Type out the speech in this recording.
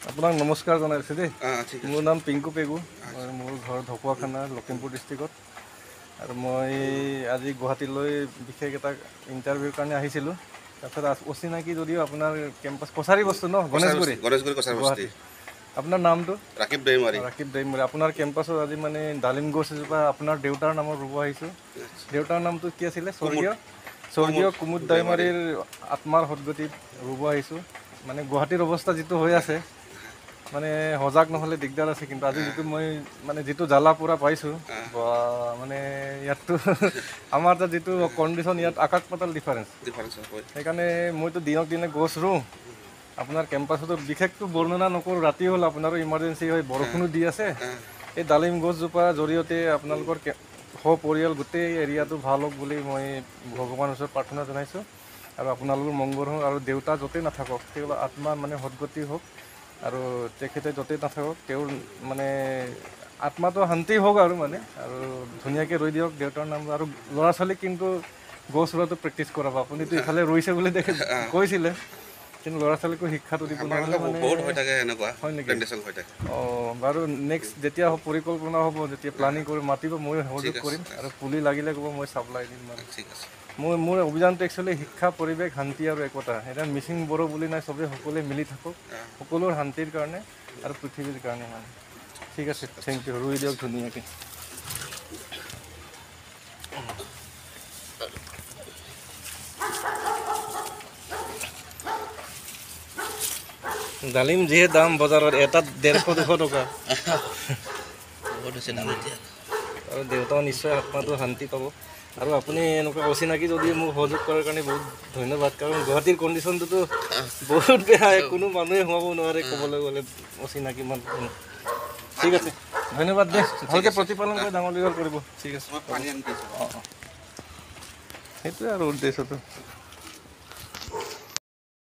আপোনাক নমস্কাৰ জনাইছোঁ দেই। মোৰ নাম পিংকু পেগু, মোৰ ঘৰ ঢকুৱাখানা, লখিমপুৰ ডিষ্ট্ৰিক্টত। আৰু মই আজি গুৱাহাটীলৈ বিশেষ এটা ইণ্টাৰভিউৰ কাৰণে আহিছিলোঁ। তাৰপিছত অচিনাকি যদিও আপোনাৰ কেম্পাছ কছাৰী বস্তু ন, গণেশগুৰি গুৱাহাটী। আপোনাৰ নামটো? ৰাকিব দৈমাৰী। ৰাকিব দৈমাৰী। আপোনাৰ কেম্পাছত আজি মানে ডালিম গছ এজোপা আপোনাৰ দেউতাৰ নামত ৰুব আহিছোঁ। দেউতাৰ নামটো কি আছিলে? স্বৰ্গীয় কুমুদ দৈমাৰীৰ আত্মাৰ সদগতিত ৰুব আহিছোঁ। মানে গুৱাহাটীৰ অৱস্থা যিটো হৈ আছে, মানে সজাগ নহ'লে দিগদাৰ আছে। কিন্তু আজি যিটো মই মানে যিটো জ্বালা পোৰা পাইছোঁ, মানে ইয়াততো আমাৰ তাত যিটো কণ্ডিশ্যন, ইয়াত আকাশ পাতাল ডিফাৰেঞ্চ। সেইকাৰণে মইতো দিনক দিনে গছ ৰুওঁ। আপোনাৰ কেম্পাছতো বিশেষটো বৰ্ণনা নকৰোঁ, ৰাতি হ'ল, আপোনাৰো ইমাৰ্জেঞ্চি হয়, বৰষুণো দি আছে। এই ডালিম গছজোপাৰ জৰিয়তে আপোনালোকৰ সপৰিয়াল গোটেই এৰিয়াটো ভাল হওক বুলি মই ভগৱানৰ ওচৰত প্ৰাৰ্থনা জনাইছোঁ। আৰু আপোনালোকৰ মংগল হওক, আৰু দেউতা য'তেই নাথাকক তেওঁৰ আত্মা মানে সদগতি হওক, আৰু তেখেতে য'তেই নাথাকক তেওঁৰ মানে আত্মাটো শান্তি হওক আৰু ধুনীয়াকৈ ৰুই দিয়ক দেউতাৰ নাম। আৰু ল'ৰা ছোৱালীক কিন্তু গছ ৰোৱাটো প্ৰেক্টিছ কৰাব। আপুনিতো ইফালে ৰুইছে বুলি কৈছিলে, কিন্তু ল'ৰা ছোৱালীকো শিক্ষাটো দিব নহ'লে মানে হয় নেকি? অঁ, বাৰু নেক্সট যেতিয়া পৰিকল্পনা হ'ব, যেতিয়া প্লানিং কৰি মাতিব, মই সহযোগ কৰিম। আৰু পুলি লাগিলে ক'ব, মই ছাপ্লাই দিম মানে। মোৰ অভিযানটো একচুৱেলি শিক্ষা, পৰিৱেশ, শান্তি আৰু একতা। এতিয়া মিচিং বড়ো বুলি নাই, চবেই সকলোৱে মিলি থাকক সকলোৰ শান্তিৰ কাৰণে আৰু পৃথিৱীৰ কাৰণে মানে। ঠিক আছে, থেংক ইউ। ৰুই দিয়ক ধুনীয়াকৈ। ডালিম যিহে দাম বজাৰত, এটাত 150-200 টকা। আৰু দেউতাও নিশ্চয় আত্মাটো শান্তি পাব। আৰু আপুনি এনেকুৱা অচিনাকি যদি মোক সহযোগ কৰাৰ কাৰণে বহুত ধন্যবাদ। কাৰণ গুৱাহাটীৰ কণ্ডিশ্যনটোতো বহুত বেয়া, কোনো মানুহে সোমাব নোৱাৰে ক'বলৈ গ'লে, অচিনাকি মানুহ। ঠিক আছে, ধন্যবাদ দেই। ভালকৈ প্ৰতিপালন কৰি ডাঙৰ দীঘল কৰিব। ঠিক আছে, অঁ, সেইটোৱে আৰু উদ্দেশ্যটো।